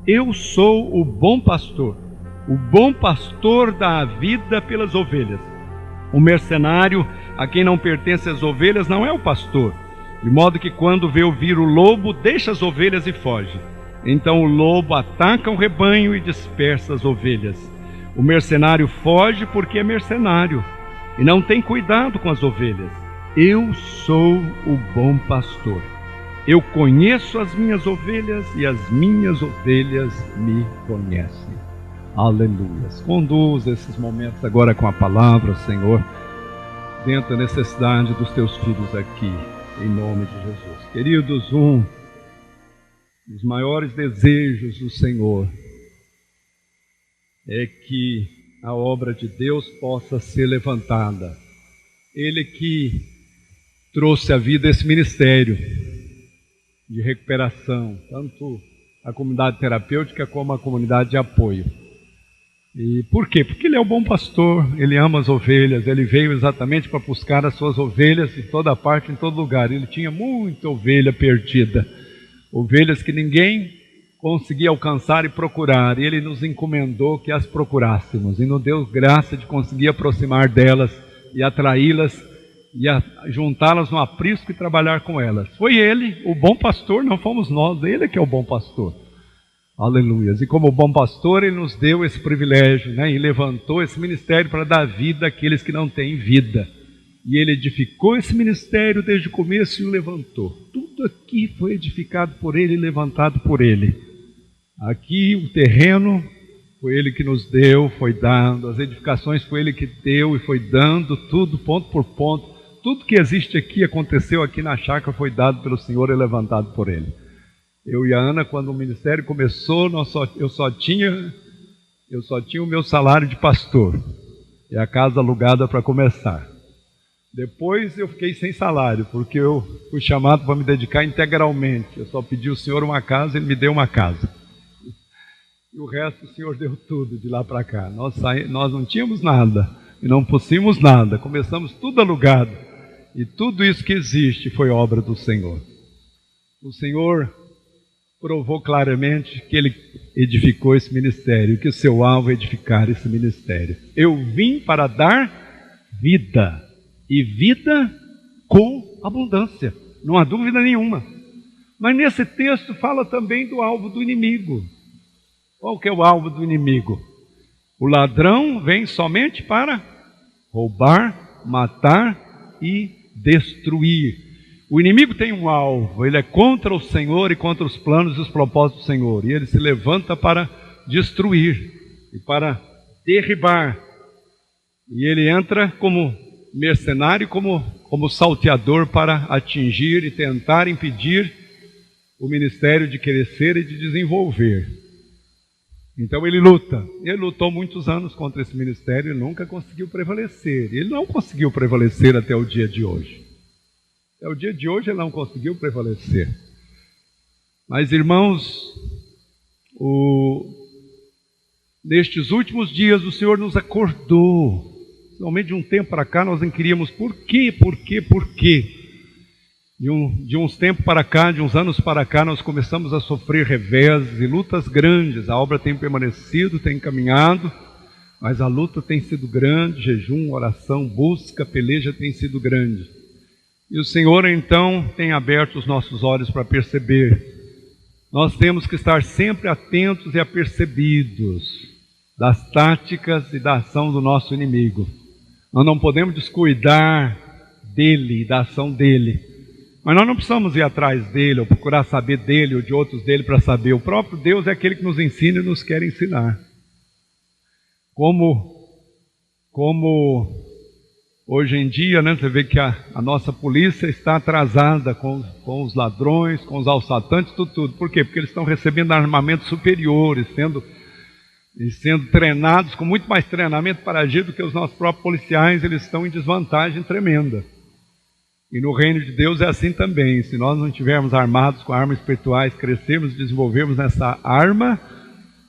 Eu sou o bom pastor. O bom pastor dá a vida pelas ovelhas. O mercenário, a quem não pertence as ovelhas, não é o pastor, de modo que quando vê ouvir o lobo, deixa as ovelhas e foge. Então o lobo ataca o rebanho e dispersa as ovelhas. O mercenário foge porque é mercenário e não tem cuidado com as ovelhas. Eu sou o bom pastor. Eu conheço as minhas ovelhas e as minhas ovelhas me conhecem. Aleluia. Conduz esses momentos agora com a palavra, Senhor, dentro da necessidade dos teus filhos aqui, em nome de Jesus. Queridos, um dos maiores desejos do Senhor é que a obra de Deus possa ser levantada. Ele que trouxe à vida esse ministério de recuperação, tanto a comunidade terapêutica como a comunidade de apoio. E por quê? Porque ele é o bom pastor, ele ama as ovelhas, ele veio exatamente para buscar as suas ovelhas em toda parte, em todo lugar. Ele tinha muita ovelha perdida, ovelhas que ninguém conseguia alcançar e procurar, e ele nos encomendou que as procurássemos, e nos deu graça de conseguir aproximar delas e atraí-las e juntá-las no aprisco e trabalhar com elas. Foi ele, o bom pastor, não fomos nós, ele que é o bom pastor. Aleluia. E como bom pastor, ele nos deu esse privilégio, né? E levantou esse ministério para dar vida àqueles que não têm vida. E ele edificou esse ministério desde o começo e o levantou. Tudo aqui foi edificado por ele e levantado por ele. Aqui o terreno foi ele que nos deu, foi dando. As edificações foi ele que deu e foi dando, tudo ponto por ponto. Tudo que existe aqui, aconteceu aqui na chácara, foi dado pelo Senhor e levantado por ele. Eu e a Ana, quando o ministério começou, eu só tinha o meu salário de pastor e a casa alugada para começar. Depois eu fiquei sem salário, porque eu fui chamado para me dedicar integralmente. Eu só pedi ao Senhor uma casa, Ele me deu uma casa. E o resto o Senhor deu tudo de lá para cá. Nós não tínhamos nada e não possuímos nada. Começamos tudo alugado. E tudo isso que existe foi obra do Senhor. O Senhor provou claramente que Ele edificou esse ministério, que o seu alvo é edificar esse ministério. Eu vim para dar vida, e vida com abundância, não há dúvida nenhuma. Mas nesse texto fala também do alvo do inimigo. Qual que é o alvo do inimigo? O ladrão vem somente para roubar, matar e destruir. O inimigo tem um alvo, ele é contra o Senhor e contra os planos e os propósitos do Senhor. E ele se levanta para destruir e para derribar. E ele entra como mercenário, como salteador para atingir e tentar impedir o ministério de crescer e de desenvolver. Então ele luta. Ele lutou muitos anos contra esse ministério e nunca conseguiu prevalecer. Ele não conseguiu prevalecer até o dia de hoje. Até o dia de hoje ele não conseguiu prevalecer. Mas, irmãos, nestes últimos dias o Senhor nos acordou. Somente de um tempo para cá nós inquiríamos por quê? De uns tempos para cá, de uns anos para cá, nós começamos a sofrer reveses e lutas grandes. A obra tem permanecido, tem caminhado, mas a luta tem sido grande, jejum, oração, busca, peleja tem sido grande. E o Senhor então tem aberto os nossos olhos para perceber. Nós temos que estar sempre atentos e apercebidos das táticas e da ação do nosso inimigo. Nós não podemos descuidar dele e da ação dele. Mas nós não precisamos ir atrás dele, ou procurar saber dele, ou de outros dele para saber. O próprio Deus é aquele que nos ensina e nos quer ensinar. Como hoje em dia, né, você vê que a nossa polícia está atrasada com os ladrões, com os assaltantes, tudo. Por quê? Porque eles estão recebendo armamentos superiores, sendo treinados, com muito mais treinamento para agir do que os nossos próprios policiais. Eles estão em desvantagem tremenda. E no reino de Deus é assim também. Se nós não estivermos armados com armas espirituais, crescermos e desenvolvermos nessa arma,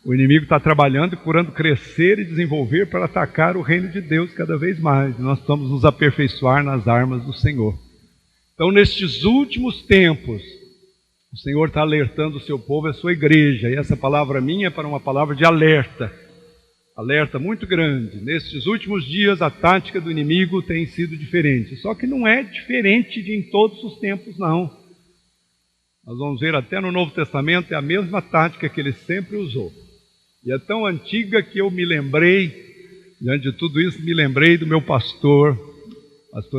o inimigo está trabalhando e procurando crescer e desenvolver para atacar o reino de Deus cada vez mais. E nós precisamos nos aperfeiçoar nas armas do Senhor. Então, nestes últimos tempos, O Senhor está alertando o seu povo, a sua igreja, e essa palavra minha é para uma palavra de alerta. Alerta muito grande. Nestes últimos dias, a tática do inimigo tem sido diferente. Só que não é diferente de em todos os tempos, não. Nós vamos ver até no Novo Testamento, é a mesma tática que ele sempre usou. E é tão antiga que eu me lembrei, diante de tudo isso, me lembrei do meu pastor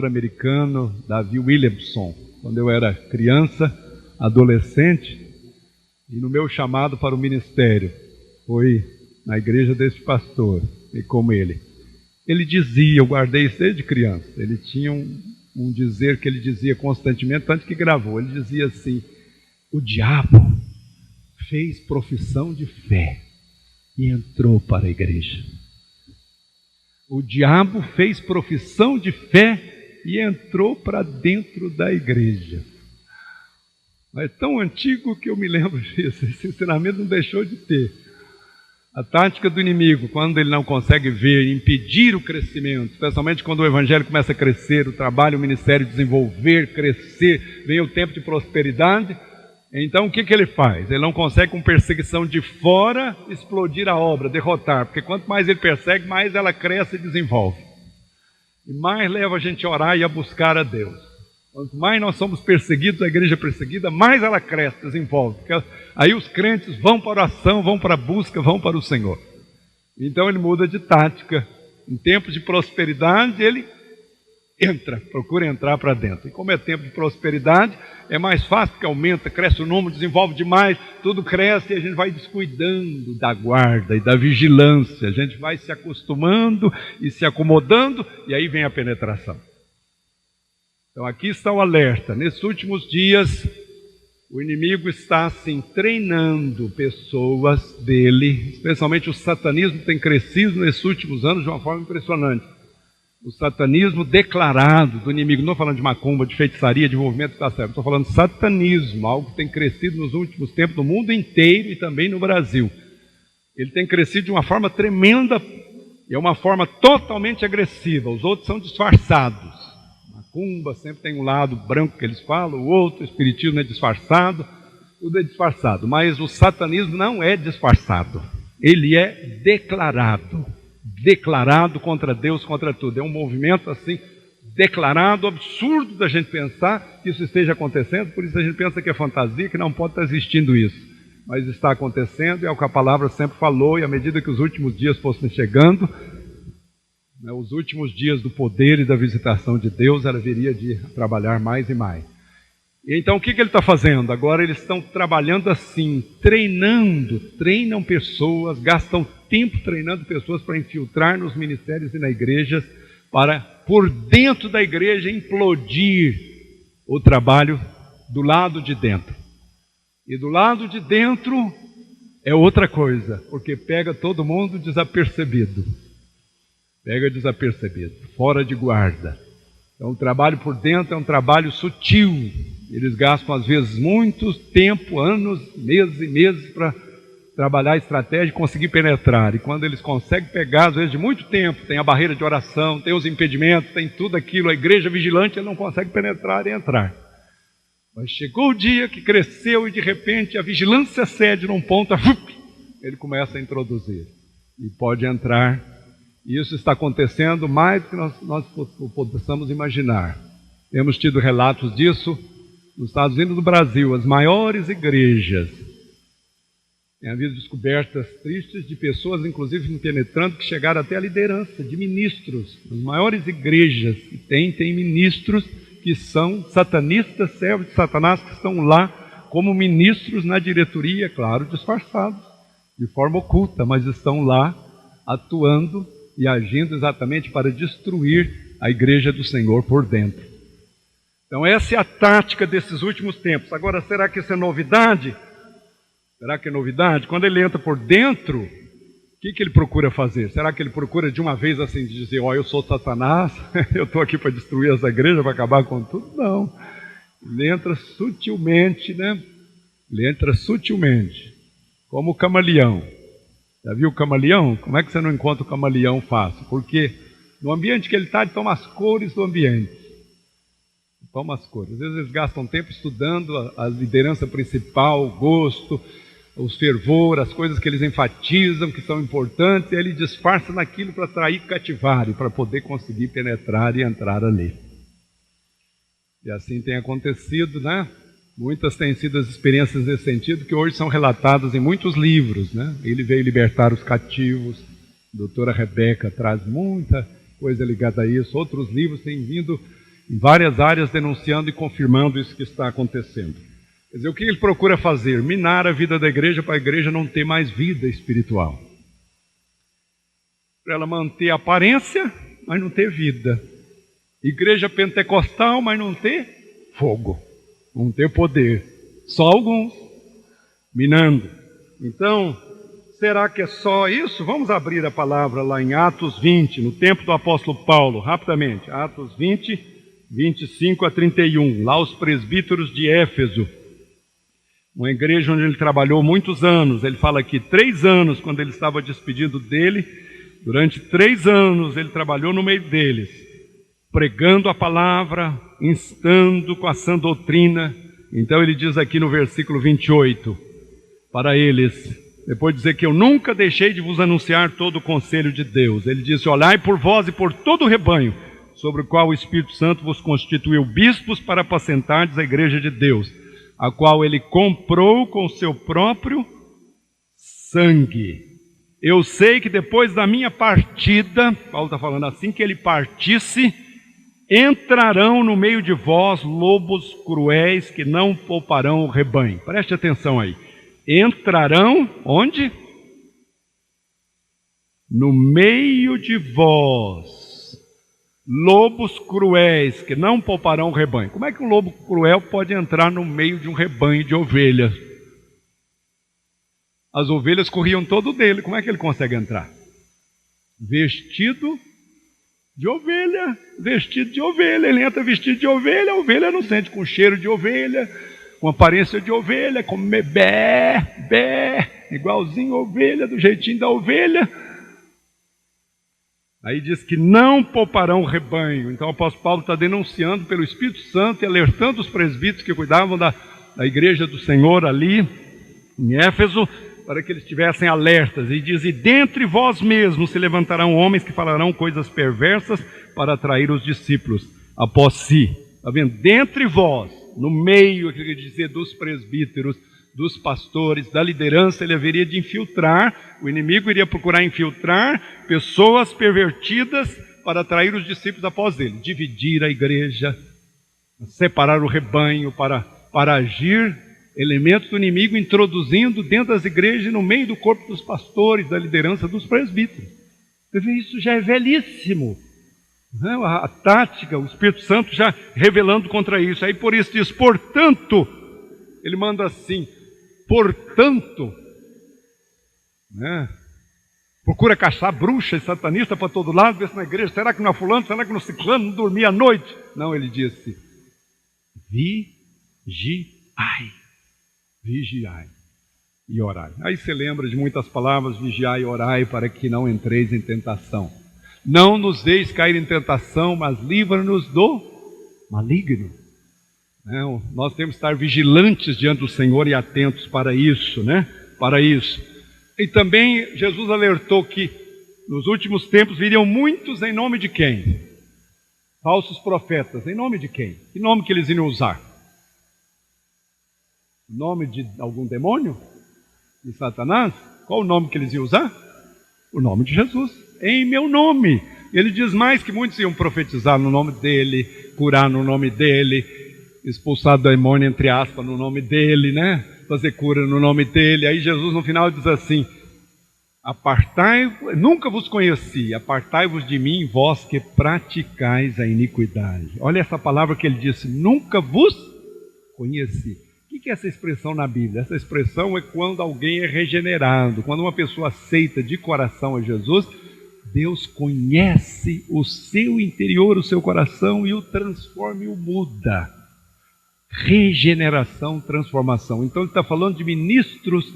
americano, Davi Williamson, quando eu era criança, adolescente, e no meu chamado para o ministério, foi na igreja desse pastor, e como ele. Ele dizia, eu guardei isso desde criança, ele tinha um dizer que ele dizia constantemente, tanto que gravou, ele dizia assim: o diabo fez profissão de fé e entrou para a igreja. O diabo fez profissão de fé e entrou para dentro da igreja. É tão antigo que eu me lembro disso. Esse ensinamento não deixou de ter. A tática do inimigo, quando ele não consegue ver, impedir o crescimento, especialmente quando o evangelho começa a crescer, o trabalho, o ministério desenvolver, crescer, vem o tempo de prosperidade. Então o que ele faz? Ele não consegue com perseguição de fora explodir a obra, derrotar, porque quanto mais ele persegue, mais ela cresce e desenvolve. E mais leva a gente a orar e a buscar a Deus. Quanto mais nós somos perseguidos, a igreja perseguida, mais ela cresce, desenvolve. Porque aí os crentes vão para a oração, vão para a busca, vão para o Senhor. Então ele muda de tática. Em tempos de prosperidade, ele procura entrar para dentro. E como é tempo de prosperidade, é mais fácil, porque aumenta, cresce o número, desenvolve demais, tudo cresce e a gente vai descuidando da guarda e da vigilância. A gente vai se acostumando e se acomodando, e aí vem a penetração. Então aqui está o alerta. Nesses últimos dias, o inimigo está assim treinando pessoas dele, especialmente o satanismo tem crescido nesses últimos anos de uma forma impressionante. O satanismo declarado do inimigo, não falando de macumba, de feitiçaria, de movimento da certo, estou falando de satanismo, algo que tem crescido nos últimos tempos no mundo inteiro e também no Brasil. Ele tem crescido de uma forma tremenda e é uma forma totalmente agressiva. Os outros são disfarçados. Macumba sempre tem um lado branco que eles falam, o outro, o espiritismo é disfarçado, tudo é disfarçado. Mas o satanismo não é disfarçado, ele é declarado contra Deus, contra tudo. É um movimento assim, declarado, absurdo da gente pensar que isso esteja acontecendo, por isso a gente pensa que é fantasia, que não pode estar existindo isso. Mas está acontecendo e é o que a palavra sempre falou, e à medida que os últimos dias fossem chegando, os últimos dias do poder e da visitação de Deus, ela viria de trabalhar mais e mais. E então o que ele está fazendo? Agora eles estão trabalhando assim, treinam pessoas, gastam tempo treinando pessoas para infiltrar nos ministérios e nas igrejas, para por dentro da igreja implodir o trabalho do lado de dentro. E do lado de dentro é outra coisa, porque pega todo mundo desapercebido. Fora de guarda. Então o trabalho por dentro é um trabalho sutil. Eles gastam às vezes muito tempo, anos, meses e meses para trabalhar a estratégia e conseguir penetrar. E quando eles conseguem pegar, às vezes de muito tempo, tem a barreira de oração, tem os impedimentos, tem tudo aquilo, a igreja vigilante, ele não consegue penetrar e entrar. Mas chegou o dia que cresceu e de repente a vigilância cede num ponto, ele começa a introduzir. E pode entrar. E isso está acontecendo mais do que nós possamos imaginar. Temos tido relatos disso nos Estados Unidos e no Brasil. As maiores igrejas, tem havido descobertas tristes de pessoas, inclusive penetrando, que chegaram até a liderança de ministros. As maiores igrejas que tem ministros que são satanistas, servos de Satanás, que estão lá como ministros na diretoria, claro, disfarçados, de forma oculta, mas estão lá atuando e agindo exatamente para destruir a igreja do Senhor por dentro. Então essa é a tática desses últimos tempos. Agora, será que isso é novidade? Será que é novidade? Quando ele entra por dentro, o que ele procura fazer? Será que ele procura de uma vez assim, dizer, eu sou Satanás, eu estou aqui para destruir essa igreja, para acabar com tudo? Não. Ele entra sutilmente, né? Ele entra sutilmente, como o camaleão. Já viu o camaleão? Como é que você não encontra o camaleão fácil? Porque no ambiente que ele está, ele toma as cores do ambiente. como as cores. Às vezes eles gastam tempo estudando a liderança principal, o gosto, os fervor, as coisas que eles enfatizam, que são importantes, e ele disfarça naquilo para atrair cativar e para poder conseguir penetrar e entrar ali. E assim tem acontecido, né? Muitas têm sido as experiências nesse sentido, que hoje são relatadas em muitos livros, né? Ele veio libertar os cativos, a doutora Rebeca traz muita coisa ligada a isso. Outros livros têm vindo em várias áreas denunciando e confirmando isso que está acontecendo. Quer dizer, o que ele procura fazer? Minar a vida da igreja para a igreja não ter mais vida espiritual. Para ela manter a aparência, mas não ter vida. Igreja pentecostal, mas não ter fogo, não ter poder. Só alguns minando. Então, será que é só isso? Vamos abrir a palavra lá em Atos 20, no tempo do apóstolo Paulo, rapidamente. Atos 20, 25 a 31. Lá os presbíteros de Éfeso, uma igreja onde ele trabalhou muitos anos. Ele fala aqui, 3 anos, quando ele estava despedido dele, durante 3 anos ele trabalhou no meio deles, pregando a palavra, instando com a sã doutrina. Então ele diz aqui no versículo 28, para eles, depois de dizer que eu nunca deixei de vos anunciar todo o conselho de Deus, ele disse, olhai por vós e por todo o rebanho, sobre o qual o Espírito Santo vos constituiu bispos para apacentardes a igreja de Deus, a qual ele comprou com seu próprio sangue. Eu sei que depois da minha partida, Paulo está falando assim, que ele partisse, entrarão no meio de vós lobos cruéis que não pouparão o rebanho. Preste atenção aí. Entrarão onde? No meio de vós lobos cruéis que não pouparão o rebanho. Como é que um lobo cruel pode entrar no meio de um rebanho de ovelhas? As ovelhas corriam todo dele. Como é que ele consegue entrar? Vestido de ovelha. Vestido de ovelha. Ele entra vestido de ovelha. A ovelha não sente com cheiro de ovelha, com aparência de ovelha, como bé, igualzinho a ovelha, do jeitinho da ovelha. Aí diz que não pouparão o rebanho. Então o apóstolo Paulo está denunciando pelo Espírito Santo e alertando os presbíteros que cuidavam da igreja do Senhor ali em Éfeso, para que eles estivessem alertas. E diz, e dentre vós mesmos se levantarão homens que falarão coisas perversas para atrair os discípulos após si. Está vendo? Dentre vós, no meio, quer dizer, dos presbíteros, dos pastores, da liderança, ele haveria de infiltrar, o inimigo iria procurar infiltrar pessoas pervertidas para atrair os discípulos após ele, dividir a igreja, separar o rebanho, para agir elementos do inimigo, introduzindo dentro das igrejas, no meio do corpo dos pastores, da liderança dos presbíteros. Você vê, isso já é velhíssimo. A tática, o Espírito Santo já revelando contra isso. Aí por isso diz, portanto, ele manda assim, portanto, né? Procura caçar bruxa e satanista para todo lado, ver se na igreja, será que não é fulano, será que não é ciclano, não dormia à noite? Não, ele disse, vigiai e orai. Aí você lembra de muitas palavras, vigiai e orai para que não entreis em tentação. Não nos deixes cair em tentação, mas livra-nos do maligno. Nós temos que estar vigilantes diante do Senhor e atentos para isso, né? Para isso. E também Jesus alertou que nos últimos tempos viriam muitos em nome de quem? Falsos profetas. Em nome de quem? Que nome que eles iriam usar? O nome de algum demônio? De Satanás? Qual o nome que eles iam usar? O nome de Jesus. Em meu nome. Ele diz mais que muitos iam profetizar no nome dele, curar no nome dele, expulsar do demônio, entre aspas, no nome dele, né? Fazer cura no nome dele. Aí Jesus no final diz assim, apartai-vos, nunca vos conheci, apartai-vos de mim, vós que praticais a iniquidade. Olha essa palavra que ele disse, nunca vos conheci. O que é essa expressão na Bíblia? Essa expressão é quando alguém é regenerado, quando uma pessoa aceita de coração a Jesus, Deus conhece o seu interior, o seu coração, e o transforma e o muda. Regeneração, transformação. Então ele está falando de ministros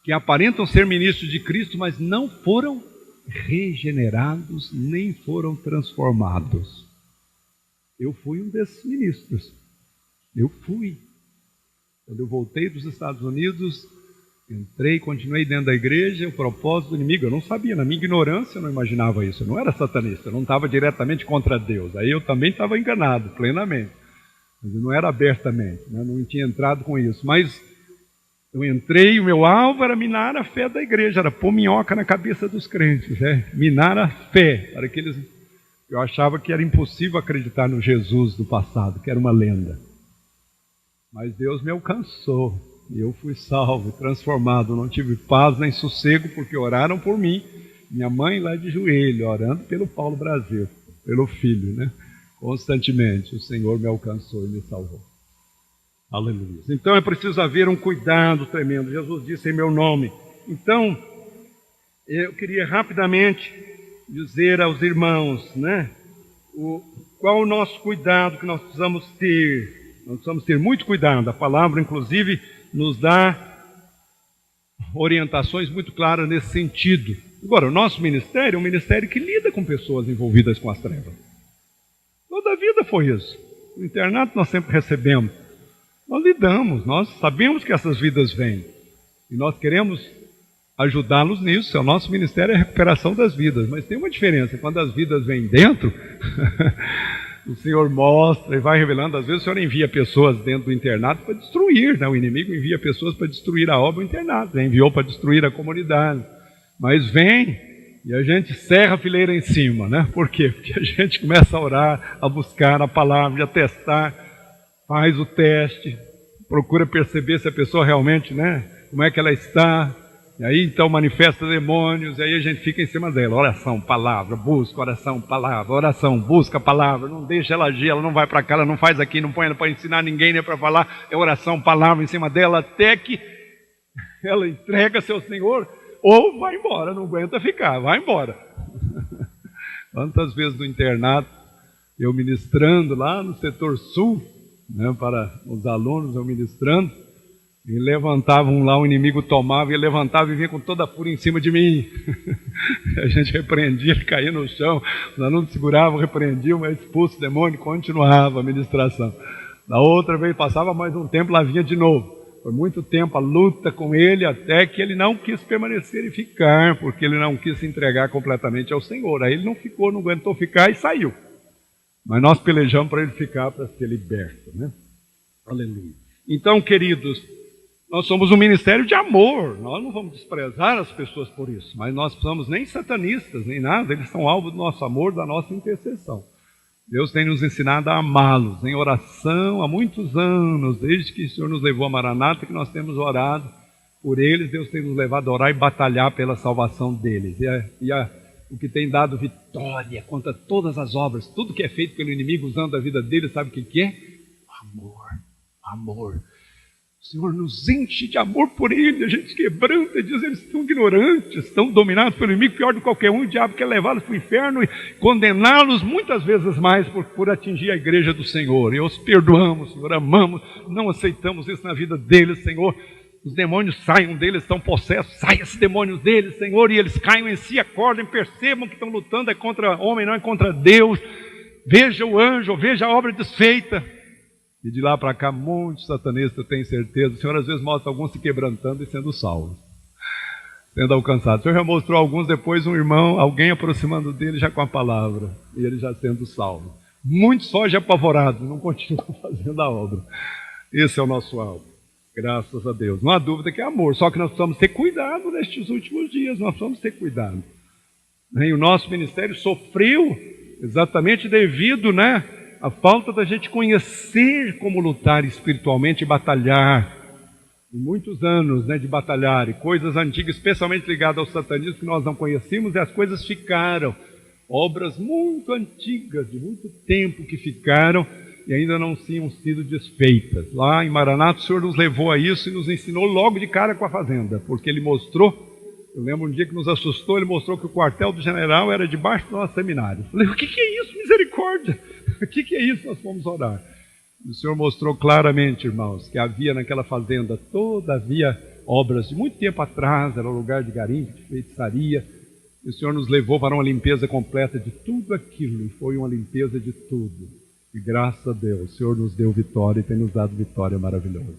que aparentam ser ministros de Cristo, mas não foram regenerados, nem foram transformados. Eu fui um desses ministros. Eu fui. Quando eu voltei dos Estados Unidos, entrei, continuei dentro da igreja, o propósito do inimigo, eu não sabia, na minha ignorância eu não imaginava isso, eu não era satanista, eu não estava diretamente contra Deus, aí eu também estava enganado, plenamente, mas eu não era abertamente, né? Não tinha entrado com isso, mas eu entrei, o meu alvo era minar a fé da igreja, era pôr minhoca na cabeça dos crentes, minar a fé, para que eles... Eu achava que era impossível acreditar no Jesus do passado, que era uma lenda, mas Deus me alcançou. E eu fui salvo, transformado, não tive paz nem sossego, porque oraram por mim. Minha mãe lá de joelho, orando pelo Paulo Brasil, pelo filho, né? Constantemente, o Senhor me alcançou e me salvou. Aleluia. Então é preciso haver um cuidado tremendo. Jesus disse em meu nome. Então, eu queria rapidamente dizer aos irmãos, né? Qual o nosso cuidado que nós precisamos ter. Nós precisamos ter muito cuidado. A palavra, inclusive, nos dá orientações muito claras nesse sentido. Agora, o nosso ministério é um ministério que lida com pessoas envolvidas com as trevas. Toda a vida foi isso. No internato nós sempre recebemos. Nós lidamos, nós sabemos que essas vidas vêm. E nós queremos ajudá-los nisso. O nosso ministério é a recuperação das vidas. Mas tem uma diferença. Quando as vidas vêm dentro... O Senhor mostra e vai revelando. Às vezes o Senhor envia pessoas dentro do internato para destruir, né? O inimigo envia pessoas para destruir a obra do internato, né? Enviou para destruir a comunidade. Mas vem e a gente serra a fileira em cima, né? Por quê? Porque a gente começa a orar, a buscar a palavra, a testar, faz o teste, procura perceber se a pessoa realmente, né? Como é que ela está. E aí então manifesta demônios, e aí a gente fica em cima dela. Oração, palavra, busca, oração, palavra, oração, busca, palavra. Não deixa ela agir, ela não vai para cá, ela não faz aqui, não põe ela para ensinar ninguém, nem para falar. É oração, palavra em cima dela, até que ela entrega seu Senhor, ou vai embora, não aguenta ficar, vai embora. Quantas vezes no internato, eu ministrando lá no setor sul, né, para os alunos, eu ministrando, e levantavam lá, o inimigo tomava, e ele levantava e vinha com toda a fúria em cima de mim. A gente repreendia, ele caía no chão, os alunos seguravam, repreendiam, mas expulso o demônio, continuava a ministração. Da outra vez, passava mais um tempo, lá vinha de novo. Foi muito tempo a luta com ele, até que ele não quis permanecer e ficar, porque ele não quis se entregar completamente ao Senhor. Aí ele não ficou, não aguentou ficar e saiu. Mas nós pelejamos para ele ficar, para ser liberto, né? Aleluia. Então, queridos, nós somos um ministério de amor, nós não vamos desprezar as pessoas por isso, mas nós somos nem satanistas, nem nada, eles são alvo do nosso amor, da nossa intercessão. Deus tem nos ensinado a amá-los em oração há muitos anos, desde que o Senhor nos levou a Maranata, que nós temos orado por eles, Deus tem nos levado a orar e batalhar pela salvação deles. O que tem dado vitória contra todas as obras, tudo que é feito pelo inimigo usando a vida deles, sabe o que é? Amor, amor. O Senhor nos enche de amor por ele, a gente quebranta e diz, eles estão ignorantes, estão dominados pelo inimigo, pior do que qualquer um, o diabo quer levá-los para o inferno e condená-los muitas vezes mais por atingir a igreja do Senhor. E os perdoamos, Senhor, amamos, não aceitamos isso na vida deles, Senhor. Os demônios saiam deles, estão possessos, saiam esses demônios deles, Senhor, e eles caiam em si, acordem, percebam que estão lutando é contra homem, não é contra Deus. Veja o anjo, veja a obra desfeita. E de lá para cá, muitos satanistas, eu tenho certeza. O Senhor às vezes mostra alguns se quebrantando e sendo salvos, sendo alcançados. O Senhor já mostrou alguns, depois um irmão, alguém aproximando dele já com a palavra, e ele já sendo salvo. Muitos fogem apavorados, não continuam fazendo a obra. Esse é o nosso alvo, graças a Deus. Não há dúvida que é amor, só que nós precisamos ter cuidado nestes últimos dias, nós precisamos ter cuidado. E o nosso ministério sofreu exatamente devido, a falta da gente conhecer como lutar espiritualmente e batalhar. Muitos anos de batalhar, e coisas antigas, especialmente ligadas ao satanismo, que nós não conhecíamos, e as coisas ficaram. Obras muito antigas, de muito tempo que ficaram, e ainda não tinham sido desfeitas. Lá em Maranata, o Senhor nos levou a isso e nos ensinou logo de cara com a fazenda, porque Ele mostrou, eu lembro um dia que nos assustou, Ele mostrou que o quartel do general era debaixo do nosso seminário. Eu falei, o que é isso, misericórdia? O que é isso? Nós fomos orar. O Senhor mostrou claramente, irmãos, que havia naquela fazenda havia obras de muito tempo atrás, era um lugar de garimpo, de feitiçaria. E o Senhor nos levou para uma limpeza completa de tudo aquilo, e foi uma limpeza de tudo. E graças a Deus, o Senhor nos deu vitória e tem nos dado vitória maravilhosa.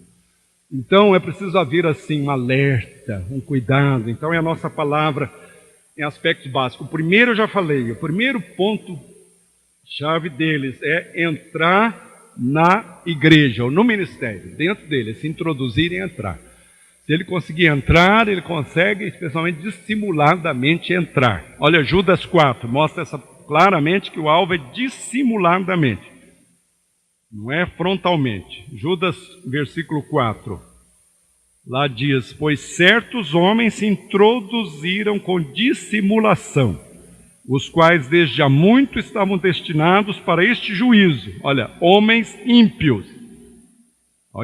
Então é preciso haver assim um alerta, um cuidado. Então é a nossa palavra em aspectos básicos. O primeiro eu já falei, o primeiro ponto-chave deles é entrar na igreja, ou no ministério, dentro dele, se introduzir e entrar. Se ele conseguir entrar, ele consegue, especialmente dissimuladamente, entrar. Olha, Judas 4, mostra claramente que o alvo é dissimuladamente, não é frontalmente. Judas, versículo 4, lá diz: pois certos homens se introduziram com dissimulação, os quais desde há muito estavam destinados para este juízo. Olha, homens ímpios.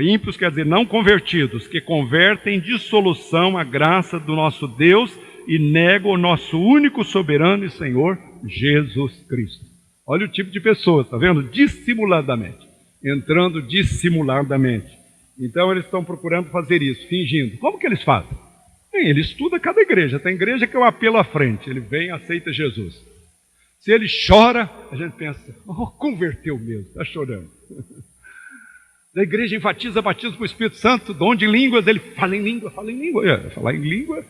Ímpios quer dizer não convertidos, que convertem em dissolução a graça do nosso Deus e negam o nosso único soberano e Senhor, Jesus Cristo. Olha o tipo de pessoa, está vendo? Dissimuladamente, entrando dissimuladamente. Então eles estão procurando fazer isso, fingindo. Como que eles fazem? Bem, ele estuda cada igreja. Tem igreja que é o apelo à frente, ele vem e aceita Jesus. Se ele chora, a gente pensa, converteu mesmo, está chorando. A igreja enfatiza batismo com o Espírito Santo, dom de línguas, ele fala em língua, fala em língua. Falar em língua,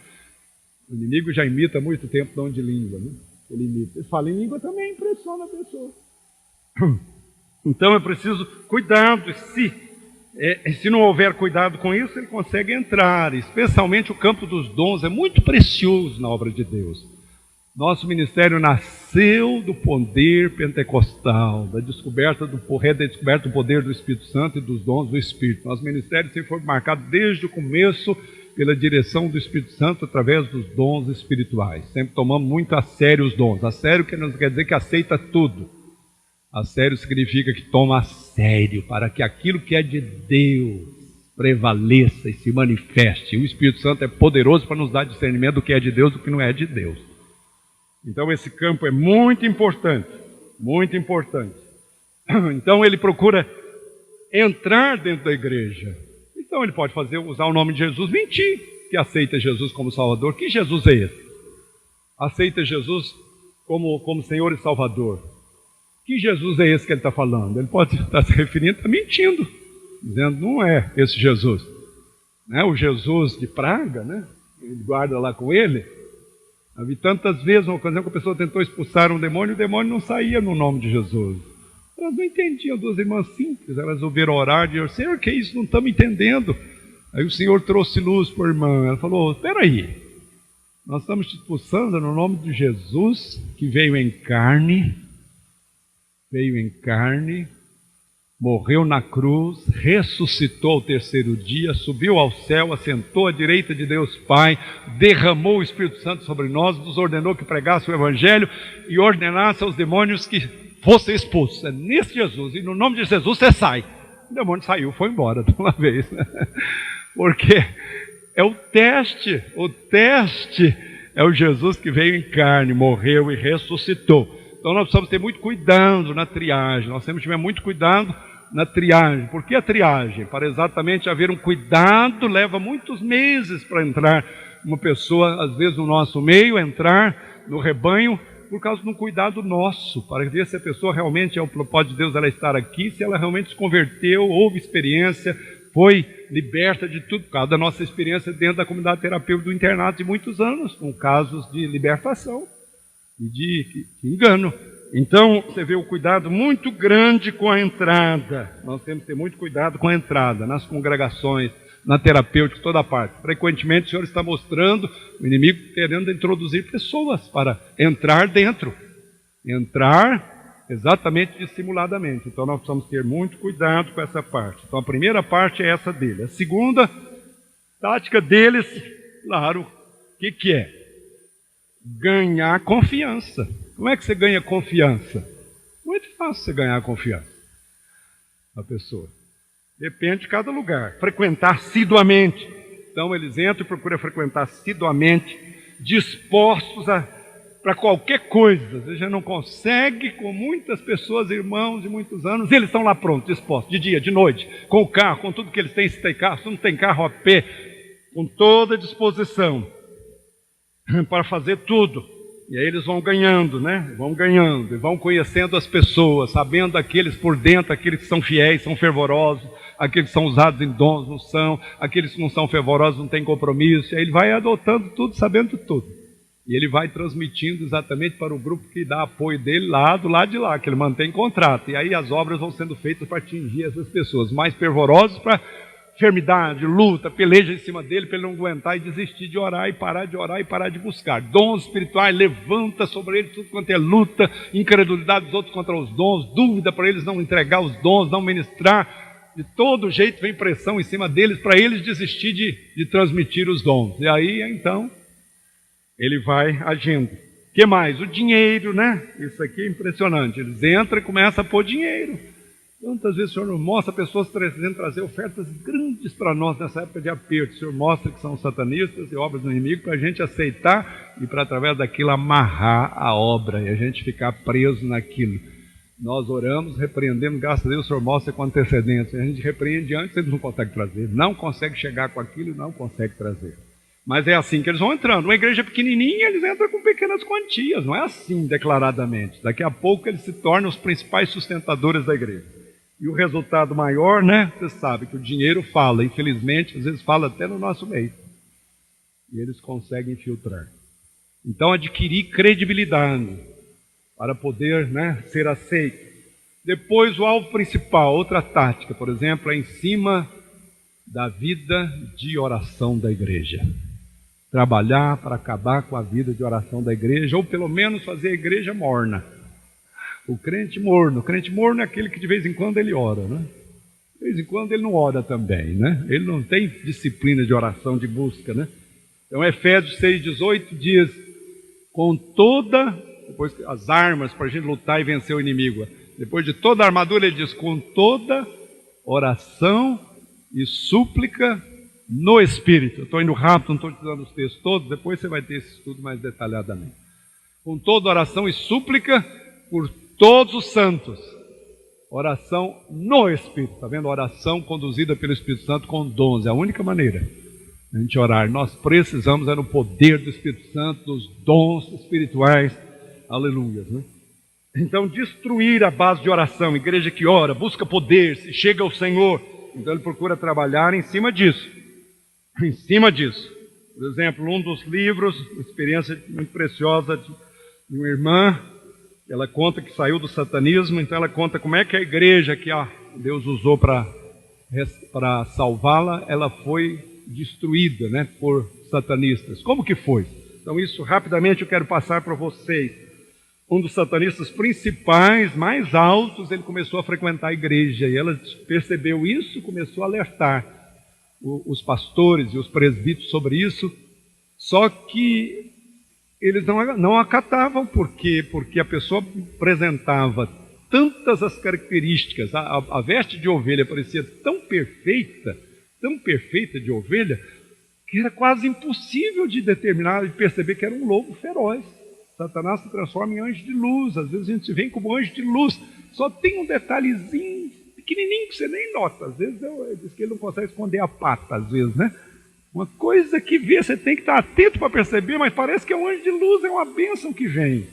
o inimigo já imita há muito tempo dom de língua, né? Ele imita. Ele fala em língua também, impressiona a pessoa. Então é preciso cuidado. Se não houver cuidado com isso, ele consegue entrar. Especialmente o campo dos dons é muito precioso na obra de Deus. Nosso ministério nasceu do poder pentecostal, da descoberta do poder do Espírito Santo e dos dons do Espírito. Nosso ministério sempre foi marcado desde o começo pela direção do Espírito Santo através dos dons espirituais. Sempre tomamos muito a sério os dons. A sério que não quer dizer que aceita tudo. A sério significa que toma a sério, para que aquilo que é de Deus prevaleça e se manifeste. O Espírito Santo é poderoso para nos dar discernimento do que é de Deus e do que não é de Deus. Então esse campo é muito importante, muito importante. Então ele procura entrar dentro da igreja. Então ele pode usar o nome de Jesus, mentir que aceita Jesus como Salvador. Que Jesus é esse? Aceita Jesus como Senhor e Salvador. Que Jesus é esse que ele está falando? Ele pode estar se referindo, está mentindo, dizendo não é esse Jesus. Não é o Jesus de praga, né? Ele guarda lá com ele. Havia tantas vezes, uma ocasião que a pessoa tentou expulsar um demônio, o demônio não saía no nome de Jesus. Elas não entendiam, duas irmãs simples, elas ouviram orar e disseram, Senhor, que é isso? Não estamos entendendo. Aí o Senhor trouxe luz para a irmã, ela falou, espera aí, nós estamos te expulsando no nome de Jesus, que veio em carne, morreu na cruz, ressuscitou ao terceiro dia, subiu ao céu, assentou à direita de Deus Pai, derramou o Espírito Santo sobre nós, nos ordenou que pregasse o Evangelho e ordenasse aos demônios que fossem expulsos. É nesse Jesus, e no nome de Jesus você sai. O demônio saiu, foi embora de uma vez. Porque é o teste é o Jesus que veio em carne, morreu e ressuscitou. Então nós precisamos ter muito cuidado na triagem, nós temos que ter muito cuidado na triagem. Por que a triagem? Para exatamente haver um cuidado, leva muitos meses para entrar uma pessoa, às vezes no nosso meio, entrar no rebanho, por causa de um cuidado nosso, para ver se a pessoa realmente é o propósito de Deus ela estar aqui, se ela realmente se converteu, houve experiência, foi liberta de tudo, por causa da nossa experiência dentro da comunidade terapêutica do internato de muitos anos, com casos de libertação e de engano. Então, você vê o cuidado muito grande com a entrada. Nós temos que ter muito cuidado com a entrada, nas congregações, na terapêutica, toda parte. Frequentemente o Senhor está mostrando o inimigo querendo introduzir pessoas para entrar dentro. Entrar exatamente dissimuladamente. Então nós precisamos ter muito cuidado com essa parte. Então a primeira parte é essa dele. A segunda tática deles, claro, o que é? Ganhar confiança. Como é que você ganha confiança? Muito fácil você ganhar confiança da pessoa. Depende de cada lugar. Frequentar assiduamente. Então eles entram e procuram frequentar assiduamente, dispostos para qualquer coisa. Você já não consegue, com muitas pessoas, irmãos de muitos anos, eles estão lá prontos, dispostos, de dia, de noite, com o carro, com tudo que eles têm, se tem carro, se não tem carro a pé, com toda a disposição para fazer tudo. E aí eles vão ganhando, né? Vão ganhando, e vão conhecendo as pessoas, sabendo aqueles por dentro, aqueles que são fiéis, são fervorosos, aqueles que são usados em dons, não são, aqueles que não são fervorosos, não têm compromisso. E aí ele vai adotando tudo, sabendo de tudo. E ele vai transmitindo exatamente para o grupo que dá apoio dele lá do lado de lá, que ele mantém contrato. E aí as obras vão sendo feitas para atingir essas pessoas mais fervorosas, para enfermidade, luta, peleja em cima dele, para ele não aguentar e desistir de orar e parar de buscar. Dons espirituais, levanta sobre ele tudo quanto é luta, incredulidade dos outros contra os dons, dúvida para eles não entregar os dons, não ministrar. De todo jeito vem pressão em cima deles para eles desistir de transmitir os dons. E aí, então, ele vai agindo. O que mais? O dinheiro, né? Isso aqui é impressionante. Eles entram e começam a pôr dinheiro. Quantas vezes o Senhor nos mostra pessoas trazendo trazer ofertas grandes para nós nessa época de aperto? O Senhor mostra que são satanistas e obras do inimigo para a gente aceitar e para através daquilo amarrar a obra e a gente ficar preso naquilo. Nós oramos, repreendemos, graças a Deus o Senhor mostra com antecedência. A gente repreende antes, eles não conseguem trazer. Não consegue chegar com aquilo e não consegue trazer. Mas é assim que eles vão entrando. Uma igreja pequenininha, eles entram com pequenas quantias. Não é assim declaradamente. Daqui a pouco eles se tornam os principais sustentadores da igreja. E o resultado maior, né? Você sabe que o dinheiro fala, infelizmente, às vezes fala até no nosso meio. E eles conseguem filtrar. Então, adquirir credibilidade para poder, né, ser aceito. Depois, o alvo principal, outra tática, por exemplo, é em cima da vida de oração da igreja. Trabalhar para acabar com a vida de oração da igreja, ou pelo menos fazer a igreja morna. O crente morno é aquele que de vez em quando ele ora, né? De vez em quando ele não ora também, né? Ele não tem disciplina de oração, de busca, né? Então Efésios 6,18 diz, com toda, depois as armas para a gente lutar e vencer o inimigo, depois de toda a armadura ele diz, com toda oração e súplica no Espírito. Eu estou indo rápido, não estou te dando os textos todos, depois você vai ter esse estudo mais detalhadamente. Com toda oração e súplica por todos os santos. Oração no Espírito. Está vendo? Oração conduzida pelo Espírito Santo com dons. É a única maneira de a gente orar. Nós precisamos no poder do Espírito Santo, dos dons espirituais. Aleluia, né? Então, destruir a base de oração. Igreja que ora, busca poder, se chega ao Senhor. Então, ele procura trabalhar em cima disso. Em cima disso. Por exemplo, um dos livros, uma experiência muito preciosa de uma irmã. Ela conta que saiu do satanismo, então ela conta como é que a igreja que Deus usou para salvá-la, ela foi destruída, né, por satanistas. Como que foi? Então isso rapidamente eu quero passar para vocês. Um dos satanistas principais, mais altos, ele começou a frequentar a igreja e ela percebeu isso, começou a alertar os pastores e os presbíteros sobre isso, só que eles não acatavam, porque a pessoa apresentava tantas as características, a veste de ovelha parecia tão perfeita de ovelha, que era quase impossível de determinar, de perceber que era um lobo feroz. Satanás se transforma em anjo de luz, às vezes a gente se vê como anjo de luz, só tem um detalhezinho pequenininho que você nem nota, às vezes diz que ele não consegue esconder a pata, às vezes, né? Uma coisa que vê, você tem que estar atento para perceber, mas parece que é um anjo de luz, é uma bênção que vem.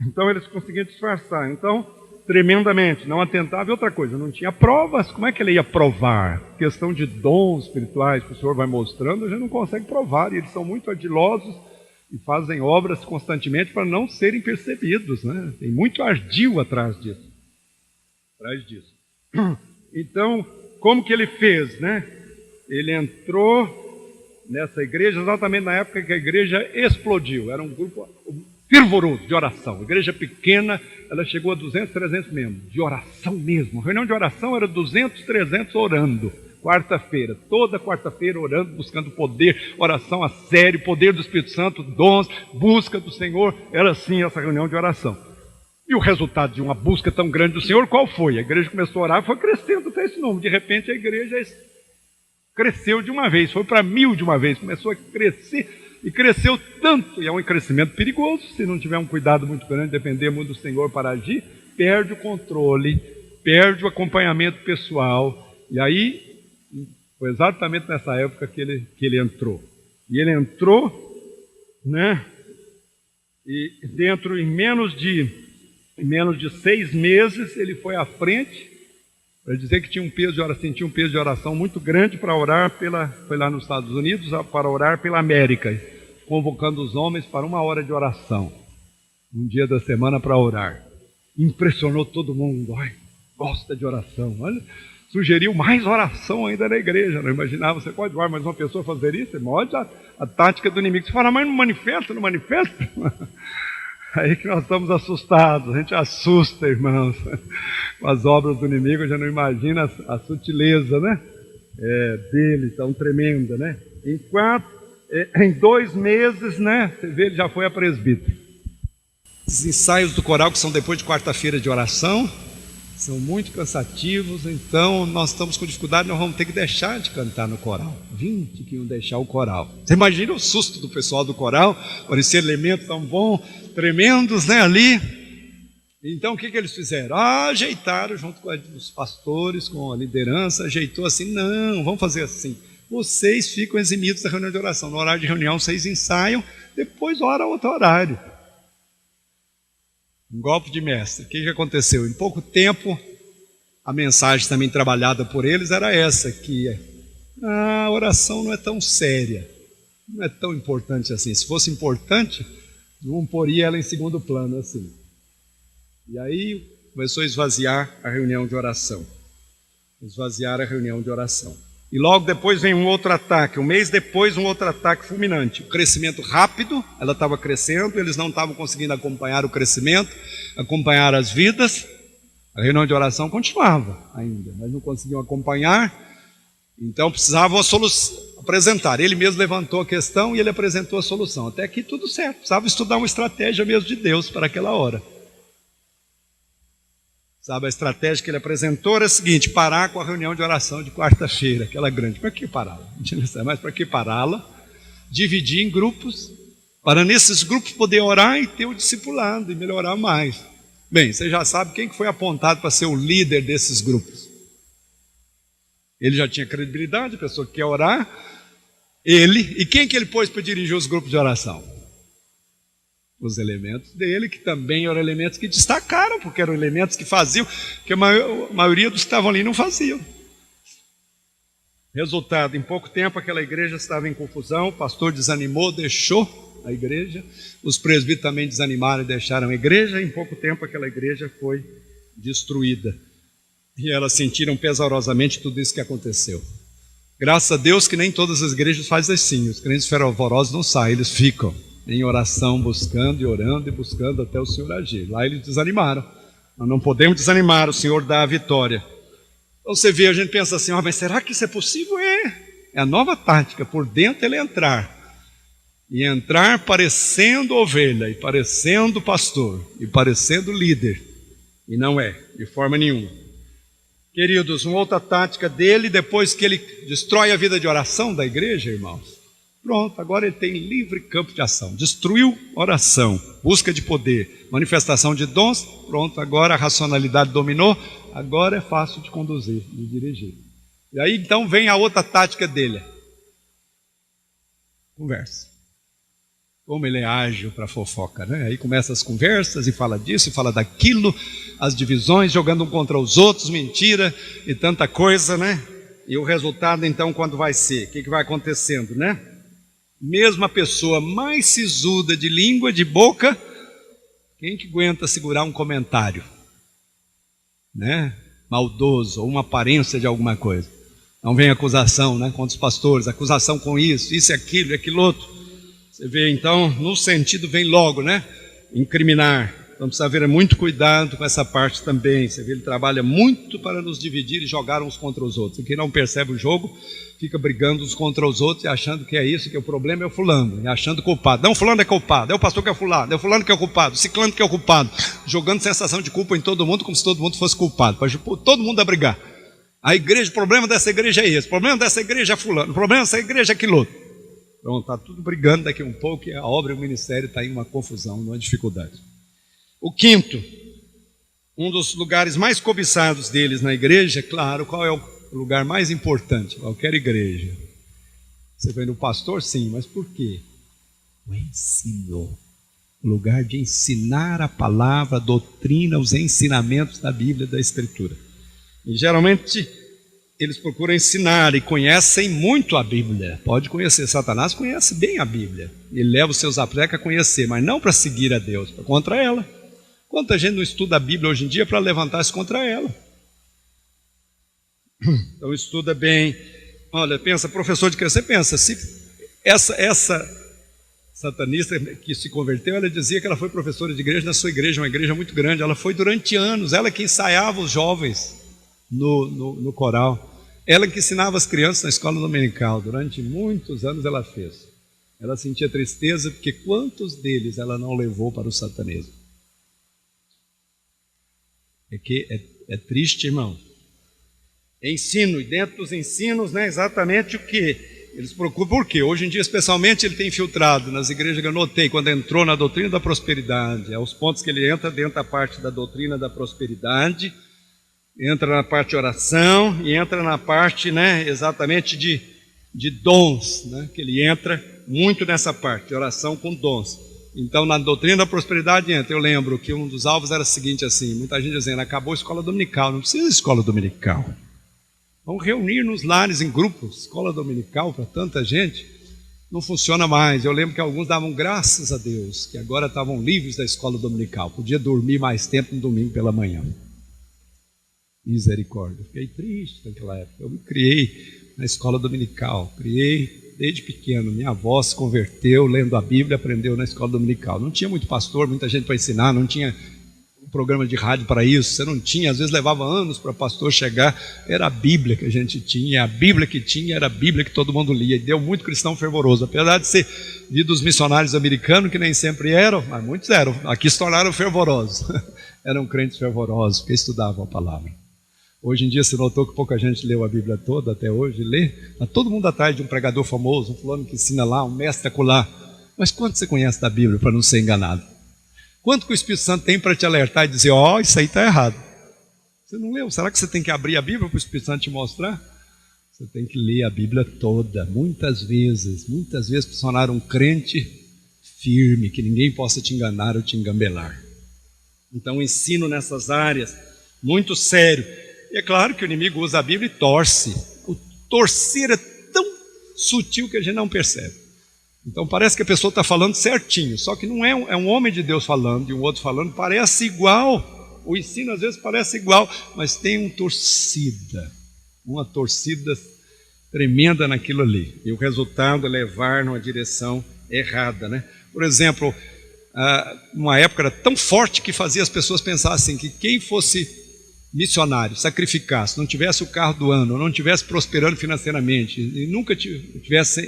Então eles conseguiam disfarçar. Então, tremendamente, não atentava. E outra coisa, não tinha provas. Como é que ele ia provar? Questão de dons espirituais que o Senhor vai mostrando, a gente não consegue provar. E eles são muito ardilosos e fazem obras constantemente para não serem percebidos, né? Tem muito ardil atrás disso. Então, como que ele fez, né? Ele entrou nessa igreja exatamente na época que a igreja explodiu. Era um grupo fervoroso de oração. Igreja pequena, ela chegou a 200, 300 membros, de oração mesmo. A reunião de oração era 200, 300 orando. Quarta-feira, toda quarta-feira orando, buscando poder, oração a sério, poder do Espírito Santo, dons, busca do Senhor. Era assim essa reunião de oração. E o resultado de uma busca tão grande do Senhor, qual foi? A igreja começou a orar, foi crescendo até esse número. De repente a igreja cresceu de uma vez, foi para 1000 de uma vez, começou a crescer, e cresceu tanto, e é um crescimento perigoso, se não tiver um cuidado muito grande, depender muito do Senhor para agir, perde o controle, perde o acompanhamento pessoal, e aí, foi exatamente nessa época que ele entrou. E ele entrou, né, E em menos de 6 meses, ele foi à frente para dizer que tinha um peso de oração, sentia um peso de oração muito grande para orar foi lá nos Estados Unidos, para orar pela América, convocando os homens para 1 hora de oração, um dia da semana para orar. Impressionou todo mundo. Ai, gosta de oração. Olha, sugeriu mais oração ainda na igreja. Não imaginava, você pode mais uma pessoa fazer isso? Olha a tática do inimigo. Você fala, mas não manifesta, não manifesta? Aí que nós estamos assustados, a gente assusta, irmãos, com as obras do inimigo, já não imagina a sutileza, né? Dele, tão tremenda, né? Em 2 meses, né? Você vê, ele já foi a presbítero. Os ensaios do coral, que são depois de quarta-feira de oração, são muito cansativos, então nós estamos com dificuldade, nós vamos ter que deixar de cantar no coral. 20 que iam deixar o coral. Você imagina o susto do pessoal do coral, por esse elemento tão bom, tremendos, né, ali. Então o que eles fizeram? Ajeitaram junto com os pastores, com a liderança, ajeitou assim, não, vamos fazer assim. Vocês ficam eximidos da reunião de oração. No horário de reunião vocês ensaiam, depois ora outro horário. Um golpe de mestre. O que aconteceu? Em pouco tempo, a mensagem também trabalhada por eles era essa, que a oração não é tão séria, não é tão importante assim. Se fosse importante, não poria ela em segundo plano assim. E aí começou a esvaziar a reunião de oração. Esvaziar a reunião de oração. E logo depois vem um outro ataque, um mês depois um outro ataque fulminante. O crescimento rápido, ela estava crescendo, eles não estavam conseguindo acompanhar o crescimento, acompanhar as vidas. A reunião de oração continuava ainda, mas não conseguiam acompanhar. Então precisavam apresentar. Ele mesmo levantou a questão e ele apresentou a solução. Até aqui tudo certo, precisava estudar uma estratégia mesmo de Deus para aquela hora. Sabe, a estratégia que ele apresentou era a seguinte: parar com a reunião de oração de quarta-feira, aquela grande. Para que pará-la? Mas para que pará-la? Dividir em grupos, para nesses grupos poder orar e ter o discipulado e melhorar mais. Bem, você já sabe quem que foi apontado para ser o líder desses grupos. Ele já tinha credibilidade, a pessoa que quer orar, ele. E quem que ele pôs para dirigir os grupos de oração? Os elementos dele, que também eram elementos que destacaram, porque eram elementos que faziam, que a maioria dos que estavam ali não faziam. Resultado, em pouco tempo aquela igreja estava em confusão, o pastor desanimou, deixou a igreja, os presbíteros também desanimaram e deixaram a igreja, e em pouco tempo aquela igreja foi destruída. E elas sentiram pesarosamente tudo isso que aconteceu. Graças a Deus que nem todas as igrejas fazem assim, os crentes fervorosos não saem, eles ficam em oração, buscando e orando e buscando até o Senhor agir. Lá eles desanimaram. Nós não podemos desanimar, o Senhor dá a vitória. Então você vê, a gente pensa assim, mas será que isso é possível? É a nova tática, por dentro ele entrar. E entrar parecendo ovelha, e parecendo pastor, e parecendo líder. E não é, de forma nenhuma. Queridos, uma outra tática dele, depois que ele destrói a vida de oração da igreja, irmãos, pronto, agora ele tem livre campo de ação. Destruiu oração, busca de poder, manifestação de dons. Pronto, agora a racionalidade dominou. Agora é fácil de conduzir, de dirigir. E aí então vem a outra tática dele. Conversa. Como ele é ágil para fofoca, né? Aí começa as conversas e fala disso e fala daquilo, as divisões, jogando um contra os outros, mentira e tanta coisa, né? E o resultado então quando vai ser? O que vai acontecendo, né? Mesmo a pessoa mais sisuda de língua, de boca, quem que aguenta segurar um comentário, né? Maldoso, ou uma aparência de alguma coisa. Não vem acusação, né? Contra os pastores, acusação com isso e aquilo, e aquilo outro. Você vê então, no sentido vem logo, né? Incriminar. Então precisa haver muito cuidado com essa parte também. Você vê, ele trabalha muito para nos dividir e jogar uns contra os outros. E quem não percebe o jogo, fica brigando uns contra os outros e achando que é isso, que o problema é o fulano, e achando culpado. Não, fulano é culpado, é o pastor que é fulano, é o fulano que é o culpado, o ciclano que é o culpado, jogando sensação de culpa em todo mundo, como se todo mundo fosse culpado, para todo mundo a brigar. A igreja, o problema dessa igreja é esse, o problema dessa igreja é fulano, o problema dessa igreja é aquilo outro. Pronto, está tudo brigando daqui um pouco, e a obra e o ministério está em uma confusão, numa dificuldade. O quinto, um dos lugares mais cobiçados deles na igreja, claro, qual é o lugar mais importante? Qualquer igreja. Você vem no pastor? Sim, mas por quê? O ensino. lugar de ensinar a palavra, a doutrina, os ensinamentos da Bíblia e da Escritura. E geralmente eles procuram ensinar e conhecem muito a Bíblia. Pode conhecer, Satanás conhece bem a Bíblia. Ele leva os seus aprecos a conhecer, mas não para seguir a Deus, para contra ela. Quanta gente não estuda a Bíblia hoje em dia para levantar-se contra ela? Então estuda bem. Olha, pensa, professor de criança, você pensa, se essa satanista que se converteu, ela dizia que ela foi professora de igreja na sua igreja, uma igreja muito grande. Ela foi durante anos, ela que ensaiava os jovens no coral. Ela que ensinava as crianças na escola dominical, durante muitos anos ela fez. Ela sentia tristeza porque quantos deles ela não levou para o satanismo? É triste, irmão. Ensino, e dentro dos ensinos, né, exatamente o que eles procuram. Por quê? Hoje em dia, especialmente, ele tem infiltrado nas igrejas que eu notei, quando entrou na doutrina da prosperidade, aos pontos que ele entra dentro da parte da doutrina da prosperidade, entra na parte de oração e entra na parte, né, exatamente de dons, né, que ele entra muito nessa parte, de oração com dons. Então, na doutrina da prosperidade entra. Eu lembro que um dos alvos era o seguinte, assim, muita gente dizendo, acabou a escola dominical, não precisa de escola dominical. Vamos reunir nos lares em grupos, escola dominical para tanta gente, não funciona mais. Eu lembro que alguns davam graças a Deus, que agora estavam livres da escola dominical, podia dormir mais tempo no domingo pela manhã. Misericórdia, fiquei triste naquela época. Eu me criei na escola dominical, criei desde pequeno. Minha avó se converteu lendo a Bíblia, aprendeu na escola dominical. Não tinha muito pastor, muita gente para ensinar, não tinha um programa de rádio para isso, você não tinha, às vezes levava anos para pastor chegar. Era a Bíblia que a gente tinha, a Bíblia que tinha era a Bíblia que todo mundo lia, e deu muito cristão fervoroso, apesar de ser de dos missionários americanos, que nem sempre eram, mas muitos eram, aqui se tornaram fervorosos, eram crentes fervorosos, porque estudavam a palavra. Hoje em dia você notou que pouca gente leu a Bíblia toda até hoje, lê, está todo mundo atrás de um pregador famoso, um fulano que ensina lá, um mestre acolá. Mas quanto você conhece da Bíblia para não ser enganado? Quanto que o Espírito Santo tem para te alertar e dizer, ó, isso aí está errado? Você não leu? Será que você tem que abrir a Bíblia para o Espírito Santo te mostrar? Você tem que ler a Bíblia toda, muitas vezes para se tornar um crente firme, que ninguém possa te enganar ou te engambelar. Então o ensino nessas áreas, muito sério. E é claro que o inimigo usa a Bíblia e torce. O torcer é tão sutil que a gente não percebe. Então parece que a pessoa está falando certinho, só que não é um homem de Deus falando e um outro falando, parece igual. O ensino às vezes parece igual, mas tem uma torcida tremenda naquilo ali. E o resultado é levar numa direção errada, né? Por exemplo, uma época era tão forte que fazia as pessoas pensar assim, que quem fosse missionário, sacrificasse, não tivesse o carro do ano, não tivesse prosperando financeiramente, e nunca tivesse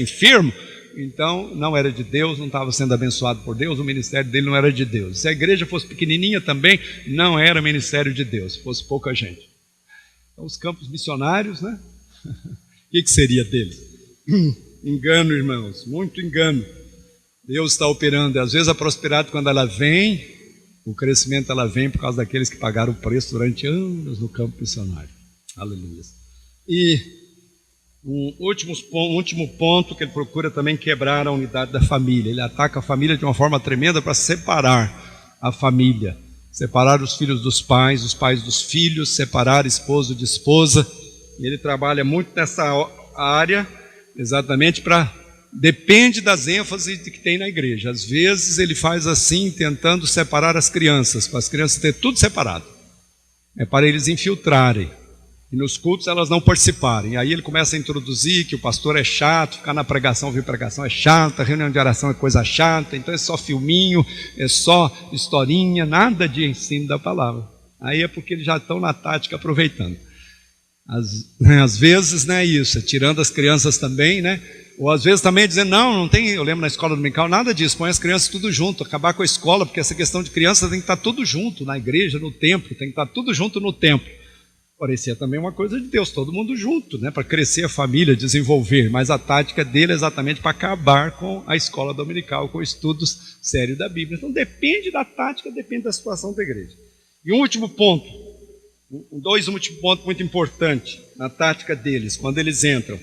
enfermo, então não era de Deus, não estava sendo abençoado por Deus, o ministério dele não era de Deus. Se a igreja fosse pequenininha também, não era ministério de Deus, se fosse pouca gente. Então os campos missionários, né? O que seria deles? Engano, irmãos, muito engano. Deus está operando, e às vezes a prosperidade, quando ela vem, o crescimento ela vem por causa daqueles que pagaram o preço durante anos no campo missionário. Aleluia. E um último ponto que ele procura também quebrar a unidade da família. Ele ataca a família de uma forma tremenda para separar a família. Separar os filhos dos pais, os pais dos filhos, separar esposo de esposa. E ele trabalha muito nessa área exatamente para... Depende das ênfases que tem na igreja. Às vezes ele faz assim, tentando separar as crianças, para as crianças terem tudo separado. É para eles infiltrarem. E nos cultos elas não participarem. Aí ele começa a introduzir que o pastor é chato, ficar na pregação, ouvir pregação é chato, a reunião de oração é coisa chata, então é só filminho, é só historinha, nada de ensino da palavra. Aí é porque eles já estão na tática aproveitando. Às vezes, né, isso, tirando as crianças também, né? Ou às vezes também dizendo, não tem, eu lembro na escola dominical, nada disso, põe as crianças tudo junto, acabar com a escola, porque essa questão de crianças tem que estar tudo junto, na igreja, no templo, tem que estar tudo junto no templo. Parecia também uma coisa de Deus, todo mundo junto, né, para crescer a família, desenvolver, mas a tática dele é exatamente para acabar com a escola dominical, com estudos sérios da Bíblia. Então depende da tática, depende da situação da igreja. E um último ponto, dois últimos pontos muito importantes na tática deles, quando eles entram.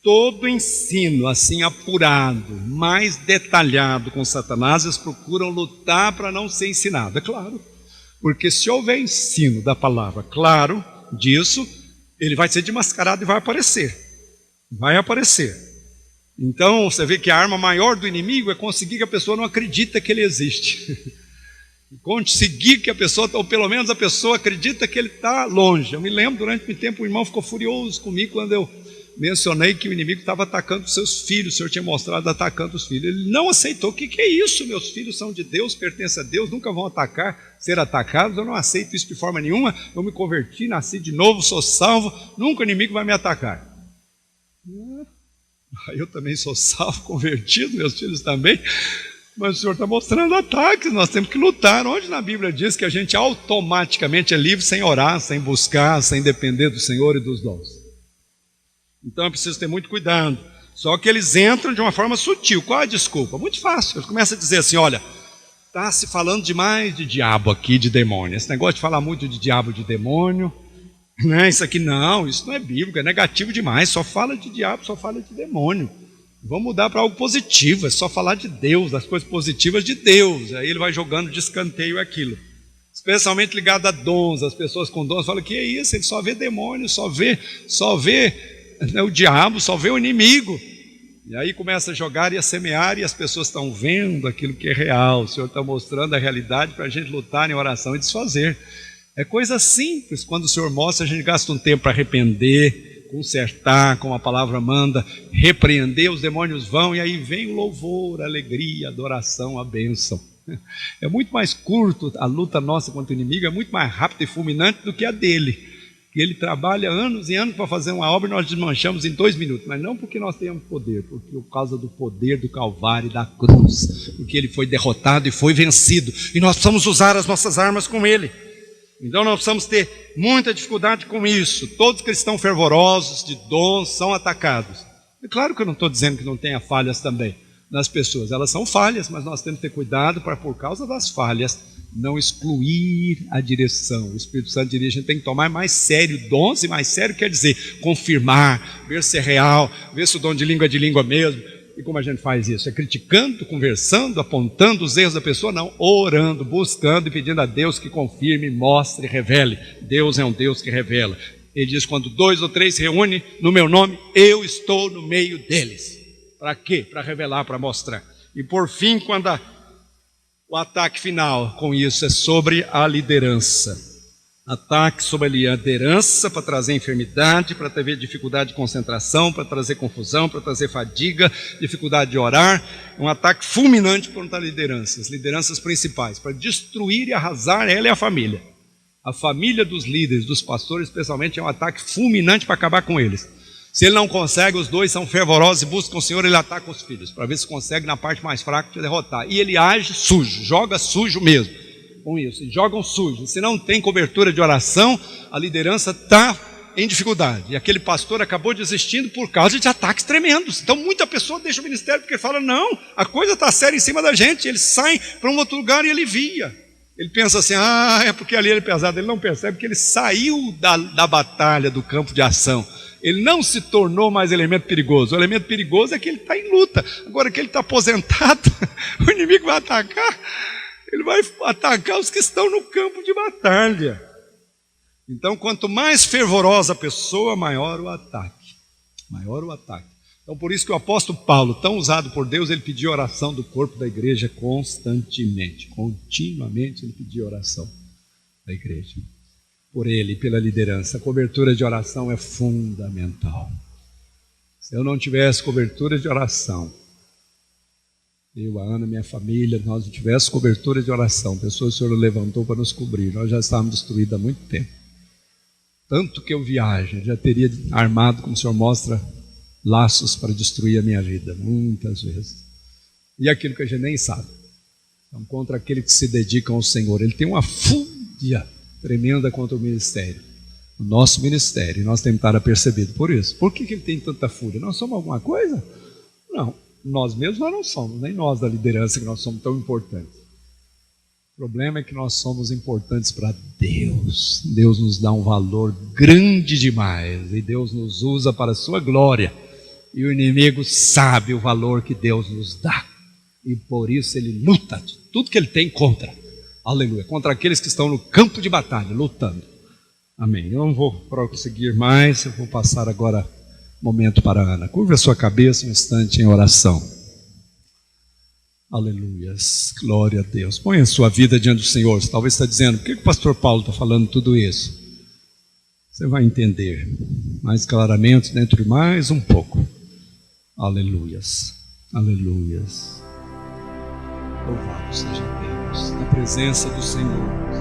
todo ensino assim apurado, mais detalhado com Satanás, eles procuram lutar para não ser ensinado. É claro, porque se houver ensino da palavra claro disso, ele vai ser desmascarado e vai aparecer. Vai aparecer. Então você vê que a arma maior do inimigo é conseguir que a pessoa não acredita que ele existe. Conseguir que a pessoa, ou pelo menos a pessoa acredita que ele está longe. Eu me lembro, durante muito tempo, o irmão ficou furioso comigo quando eu mencionei que o inimigo estava atacando os seus filhos. O Senhor tinha mostrado atacando os filhos. Ele não aceitou. O que é isso? Meus filhos são de Deus, pertencem a Deus, nunca vão ser atacados. Eu não aceito isso de forma nenhuma. Eu me converti, nasci de novo, sou salvo. Nunca o inimigo vai me atacar. Eu também sou salvo, convertido, meus filhos também. Mas o Senhor está mostrando ataques, nós temos que lutar. Onde na Bíblia diz que a gente automaticamente é livre sem orar, sem buscar, sem depender do Senhor e dos dons? Então é preciso ter muito cuidado. Só que eles entram de uma forma sutil. Qual a desculpa? Muito fácil. Eles começam a dizer assim, olha, está se falando demais de diabo aqui, de demônio. Esse negócio de falar muito de diabo, de demônio, né? Isso aqui não, isso não é bíblico, é negativo demais. Só fala de diabo, só fala de demônio. Vamos mudar para algo positivo, é só falar de Deus, das coisas positivas de Deus. Aí ele vai jogando de escanteio aquilo. Especialmente ligado a dons, as pessoas com dons falam, que é isso? Ele só vê demônio, só vê o diabo, só vê o inimigo. E aí começa a jogar e a semear, e as pessoas estão vendo aquilo que é real. O Senhor está mostrando a realidade para a gente lutar em oração e desfazer. É coisa simples, quando o Senhor mostra, a gente gasta um tempo para arrepender, consertar, como a palavra manda, repreender, os demônios vão, e aí vem o louvor, a alegria, a adoração, a bênção. É muito mais curto a luta nossa contra o inimigo, é muito mais rápida e fulminante do que a dele. Ele trabalha anos e anos para fazer uma obra e nós desmanchamos em 2 minutos, mas não porque nós tenhamos poder, porque por causa do poder do Calvário e da cruz, porque ele foi derrotado e foi vencido, e nós precisamos usar as nossas armas com ele. Então nós precisamos ter muita dificuldade com isso. Todos cristãos fervorosos de dons são atacados. É claro que eu não estou dizendo que não tenha falhas também nas pessoas, elas são falhas, mas nós temos que ter cuidado para, por causa das falhas, não excluir a direção. O Espírito Santo dirige, a gente tem que tomar mais sério dons, e mais sério quer dizer confirmar, ver se é real, ver se o dom de língua é de língua mesmo. E como a gente faz isso? É criticando, conversando, apontando os erros da pessoa? Não, orando, buscando e pedindo a Deus que confirme, mostre, revele. Deus é um Deus que revela. Ele diz, quando 2 ou 3 se reúnem no meu nome, eu estou no meio deles. Para quê? Para revelar, para mostrar. E por fim, quando o ataque final com isso é sobre a liderança. Ataque sobre a liderança para trazer enfermidade, para ter dificuldade de concentração, para trazer confusão, para trazer fadiga, dificuldade de orar. É um ataque fulminante contra a liderança, as lideranças principais, para destruir e arrasar ela e a família. A família dos líderes, dos pastores, especialmente, é um ataque fulminante para acabar com eles. Se ele não consegue, os dois são fervorosos e buscam o Senhor, ele ataca os filhos, para ver se consegue na parte mais fraca de derrotar. E ele age sujo, joga sujo mesmo. Com isso, e jogam sujo. Se não tem cobertura de oração, a liderança está em dificuldade. E aquele pastor acabou desistindo por causa de ataques tremendos. Então muita pessoa deixa o ministério porque fala, não, a coisa está séria em cima da gente. Ele sai para um outro lugar e alivia. Ele pensa assim, é porque ali ele é pesado. Ele não percebe que ele saiu da batalha, do campo de ação. Ele não se tornou mais elemento perigoso. O elemento perigoso é que ele está em luta. Agora que ele está aposentado, o inimigo vai atacar. Ele vai atacar os que estão no campo de batalha. Então, quanto mais fervorosa a pessoa, maior o ataque. Maior o ataque. Então, por isso que o apóstolo Paulo, tão usado por Deus, ele pedia oração do corpo da igreja constantemente. Continuamente ele pedia oração da igreja. Por ele e pela liderança. A cobertura de oração é fundamental. Se eu não tivesse cobertura de oração, eu, a Ana, minha família, nós não tivéssemos cobertura de oração, pessoas que o Senhor levantou para nos cobrir, nós já estávamos destruídos há muito tempo. Tanto que eu viajo, já teria armado, como o Senhor mostra, laços para destruir a minha vida, muitas vezes. E aquilo que a gente nem sabe. Então, contra aqueles que se dedicam ao Senhor, ele tem uma fúria tremenda contra o ministério. O nosso ministério, e nós temos que estar apercebidos por isso. Por que ele tem tanta fúria? Nós somos alguma coisa? Não. Nós mesmos nós não somos, nem nós da liderança que nós somos tão importantes. O problema é que nós somos importantes para Deus. Deus nos dá um valor grande demais e Deus nos usa para a sua glória. E o inimigo sabe o valor que Deus nos dá. E por isso ele luta de tudo que ele tem contra. Aleluia. Contra aqueles que estão no campo de batalha, lutando. Amém. Eu não vou prosseguir mais. Eu vou passar agora momento para a Ana. Curva a sua cabeça um instante em oração. Aleluias. Glória a Deus. Põe a sua vida diante do Senhor. Você talvez está dizendo, por que o pastor Paulo está falando tudo isso? Você vai entender mais claramente dentro de mais um pouco. Aleluias. Aleluias. Louvado seja Deus, na presença do Senhor.